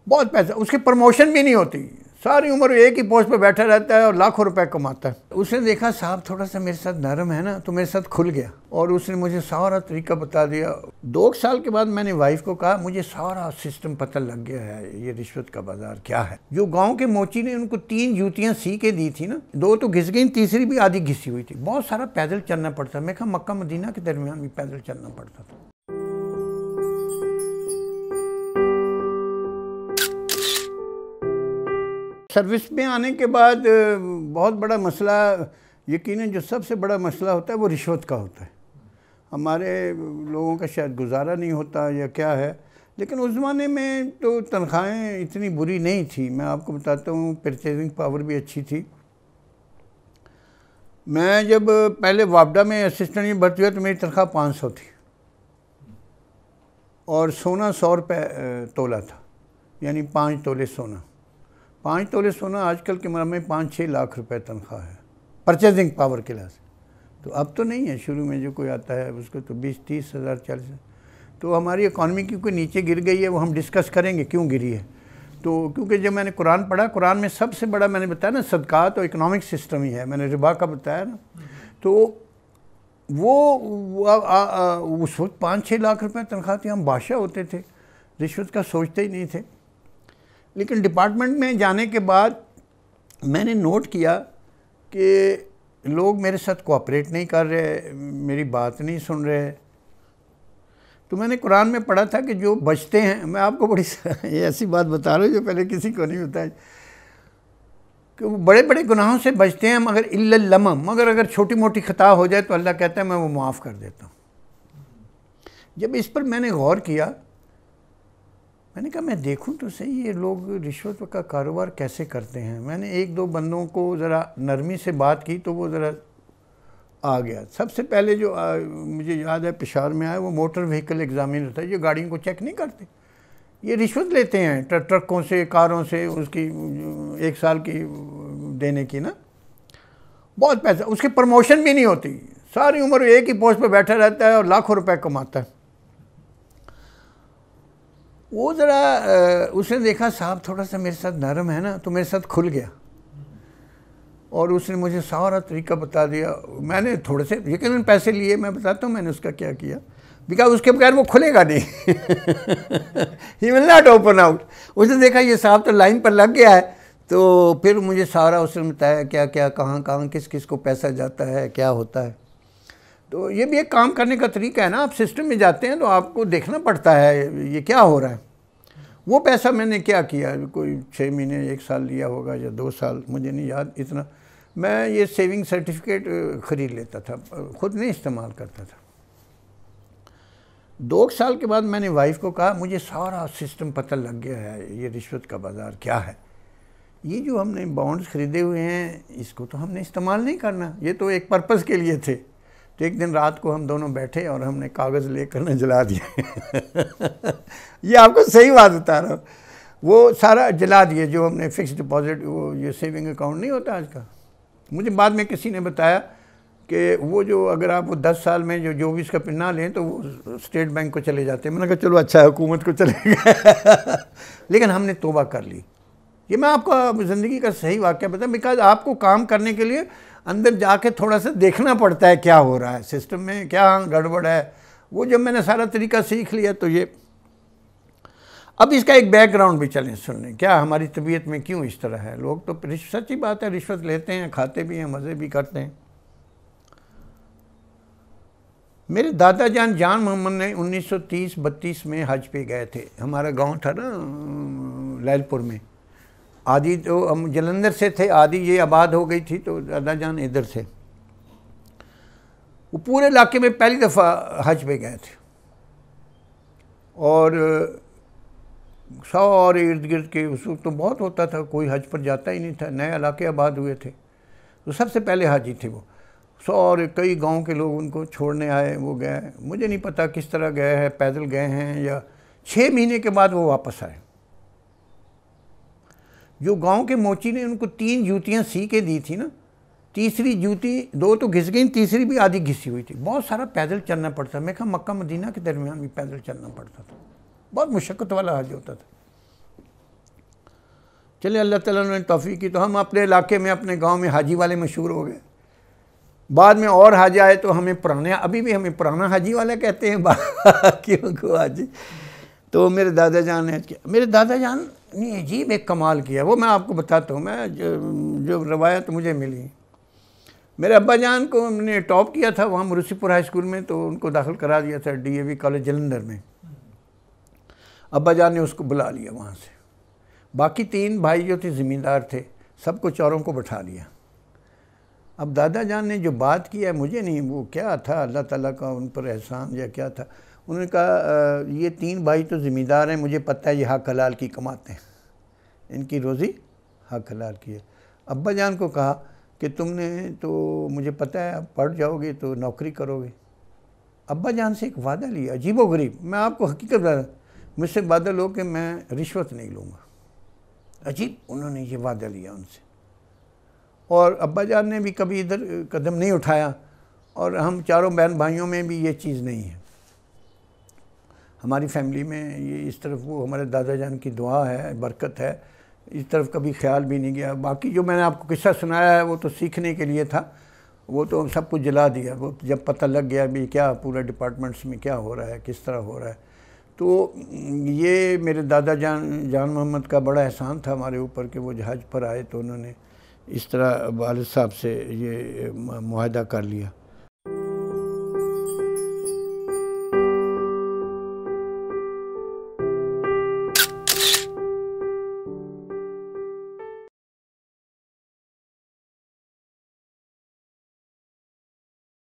बहुत पैसा, उसकी प्रमोशन भी नहीं होती, सारी उम्र एक ही पोस्ट पे बैठा रहता है और लाखों रुपए कमाता है। उसने देखा साहब थोड़ा सा मेरे साथ नरम है ना, तो मेरे साथ खुल गया और उसने मुझे सारा तरीका बता दिया। 2 साल के बाद मैंने वाइफ को कहा मुझे सारा सिस्टम पता लग गया है, ये रिश्वत का बाजार क्या है। जो गांव के मोची ने उनको 3 जूतियां सी के दी थी ना, 2 तो घिस गई, तीसरी भी आधी घिसी हुई थी। बहुत सारा पैदल चलना पड़ता। मैं कहा मक्का मदीना के दरमियान भी पैदल चलना पड़ता था। सर्विस में आने के बाद बहुत बड़ा मसला, यकीनन जो सबसे बड़ा मसला होता है वो रिश्वत का होता है। हमारे लोगों का शायद गुजारा नहीं होता या क्या है, लेकिन उस ज़माने में तो तनख्वाहें इतनी बुरी नहीं थी। मैं आपको बताता हूँ, परचेजिंग पावर भी अच्छी थी। मैं जब पहले वापडा में असिस्टेंट में भर्ती हुआ तो मेरी तनख्वाह 500 थी और सोना 100 रुपये तोला था, यानी 5 तोले सोना। 5 तोले सोना आजकल के मरम में 5-6 लाख रुपए तनख्वाह है परचेजिंग पावर के लिहाज से। तो अब तो नहीं है, शुरू में जो कोई आता है उसको तो 20-30 हज़ार 40। तो हमारी इकॉनमी क्योंकि नीचे गिर गई है, वो हम डिस्कस करेंगे क्यों गिरी है। तो क्योंकि जब मैंने कुरान पढ़ा, कुरान में सबसे बड़ा मैंने बताया ना सदक़ात और इकनॉमिक सिस्टम ही है, मैंने रिबा का बताया ना। तो वो उस वक्त 5-6 लाख रुपए तनख्वाह थी, हम बादशाह होते थे, रिश्वत का सोचते ही नहीं थे। लेकिन डिपार्टमेंट में जाने के बाद मैंने नोट किया कि लोग मेरे साथ कोऑपरेट नहीं कर रहे, मेरी बात नहीं सुन रहे। तो मैंने कुरान में पढ़ा था कि जो बचते हैं, मैं आपको बड़ी ये ऐसी बात बता रहा हूँ जो पहले किसी को नहीं बताई, कि वो बड़े बड़े गुनाहों से बचते हैं मगर इल्लल लमम, मगर अगर छोटी मोटी खता हो जाए तो अल्लाह कहता है मैं वो माफ़ कर देता हूँ। जब इस पर मैंने गौर किया, मैंने कहा मैं देखूं तो सही ये लोग रिश्वत का कारोबार कैसे करते हैं। मैंने 1-2 बंदों को ज़रा नरमी से बात की तो वो ज़रा आ गया। सबसे पहले जो मुझे याद है पेशावर में आया, वो मोटर व्हीकल एग्जामिनर था। ये गाड़ियों को चेक नहीं करते, ये रिश्वत लेते हैं ट्रकों से, कारों से, उसकी 1 साल की देने की ना, बहुत पैसा, उसकी प्रमोशन भी नहीं होती, सारी उम्र एक ही पोस्ट पर बैठा रहता है और लाखों रुपए कमाता है। वो ज़रा उसने देखा साहब थोड़ा सा मेरे साथ नरम है ना, तो मेरे साथ खुल गया और उसने मुझे सारा तरीका बता दिया। मैंने थोड़े से यकीनन पैसे लिए, मैं बताता हूँ मैंने उसका क्या किया, बिकॉज उसके बगैर वो खुलेगा नहीं। He will not open out. उसने देखा ये साहब तो लाइन पर लग गया है, तो फिर मुझे सारा उसने बताया क्या क्या, कहाँ कहाँ, किस किस को पैसा जाता है, क्या होता है। तो ये भी एक काम करने का तरीका है ना, आप सिस्टम में जाते हैं तो आपको देखना पड़ता है ये क्या हो रहा है। वो पैसा मैंने क्या किया, कोई 6 महीने 1 साल लिया होगा या 2 साल, मुझे नहीं याद इतना। मैं ये सेविंग सर्टिफिकेट ख़रीद लेता था, ख़ुद नहीं इस्तेमाल करता था। 2 साल के बाद मैंने वाइफ को कहा मुझे सारा सिस्टम पता लग गया है, ये रिश्वत का बाज़ार क्या है। ये जो हमने बॉन्ड्स ख़रीदे हुए हैं इसको तो हमने इस्तेमाल नहीं करना, ये तो एक पर्पज़ के लिए थे। तो एक दिन रात को हम दोनों बैठे और हमने कागज़ लेकर न जला दिए। ये आपको सही बात बता रहा हूँ, वो सारा जला दिए जो हमने फिक्स डिपॉजिट, वो ये सेविंग अकाउंट नहीं होता आज का। मुझे बाद में किसी ने बताया कि वो जो अगर आप वो 10 साल में जो भी इसका पिन्ना लें तो वो स्टेट बैंक को चले जाते हैं। मैंने कहा चलो अच्छा है, हुकूमत को चले गए। लेकिन हमने तौबा कर ली। ये मैं आपको ज़िंदगी का सही वाक़या बताऊँ, बिकॉज आपको काम करने के लिए अंदर जाके थोड़ा सा देखना पड़ता है क्या हो रहा है सिस्टम में, क्या गड़बड़ है। वो जब मैंने सारा तरीका सीख लिया तो ये, अब इसका एक बैकग्राउंड भी चलें सुनने, क्या हमारी तबीयत में क्यों इस तरह है। लोग तो सच्ची बात है रिश्वत लेते हैं, खाते भी हैं, मज़े भी करते हैं। मेरे दादा जान मोहम्मद ने 1930-32 में हज पे गए थे। हमारा गांव था ना लैलपुर में, आदि तो हम जलंधर से थे, आदि ये आबाद हो गई थी, तो दादा जान इधर थे। वो पूरे इलाके में पहली दफ़ा हज पे गए थे और सारे इर्द गिर्द के उस वक्त तो बहुत होता था, कोई हज पर जाता ही नहीं था, नए इलाके आबाद हुए थे, तो सबसे पहले हाजी थे वो। और कई गांव के लोग उनको छोड़ने आए, वो गए, मुझे नहीं पता किस तरह गए हैं, पैदल गए हैं या 6 महीने के बाद वो वापस आए। जो गांव के मोची ने उनको 3 जूतियां सी के दी थी ना, तीसरी जूती 2 तो घिस गई, तीसरी भी आधी घिसी हुई थी। बहुत सारा पैदल चलना पड़ता। मैं कहा मक्का मदीना के दरमियान भी पैदल चलना पड़ता था, बहुत मुशक्क़त वाला हज होता था। चले अल्लाह ताला ने तौफीक की तो हम अपने इलाके में अपने गांव में हाजी वाले मशहूर हो गए। बाद में और हाजी आए तो हमें पुराने, अभी भी हमें पुराना हाजी वाला कहते हैं बाकियों को हाजी। तो मेरे दादा जान ने किया, मेरे दादा जान ने अजीब एक कमाल किया, वो मैं आपको बताता हूँ। मैं जो रवायत मुझे मिली, मेरे अब्बा जान को हमने टॉप किया था वहाँ मुरसीपुर हाई स्कूल में, तो उनको दाखिल करा दिया था DAV कॉलेज जलंधर में। अब्बा जान ने उसको बुला लिया वहाँ से। बाकी 3 भाई जो थे ज़मींदार थे, सबको चौरों को बैठा लिया। अब दादा जान ने जो बात किया मुझे नहीं, वो क्या था, अल्लाह ताला का उन पर एहसान या क्या था। उन्होंने कहा ये 3 भाई तो ज़मींदार हैं, मुझे पता है ये हक हलाल की कमाते हैं, इनकी रोज़ी हक हलाल की है। अब्बा जान को कहा कि तुमने तो मुझे पता है, अब पढ़ जाओगे तो नौकरी करोगे। अब्बा जान से एक वादा लिया, अजीबो गरीब, मैं आपको हकीकत बता, मुझसे वादा लो कि मैं रिश्वत नहीं लूँगा। अजीब, उन्होंने ये वादा लिया उनसे। और अब्बा जान ने भी कभी इधर कदम नहीं उठाया, और हम चारों बहन भाइयों में भी ये चीज़ नहीं है। हमारी फैमिली में ये इस तरफ वो हमारे दादा जान की दुआ है, बरकत है, इस तरफ कभी ख्याल भी नहीं गया। बाकी जो मैंने आपको किस्सा सुनाया है वो तो सीखने के लिए था, वो तो सब कुछ जला दिया। वो जब पता लग गया भी क्या पूरे डिपार्टमेंट्स में क्या हो रहा है, किस तरह हो रहा है, तो ये मेरे दादा जान मोहम्मद का बड़ा एहसान था हमारे ऊपर कि वो जहाज़ पर आए तो उन्होंने इस तरह वालिद साहब से ये मुआहदा कर लिया।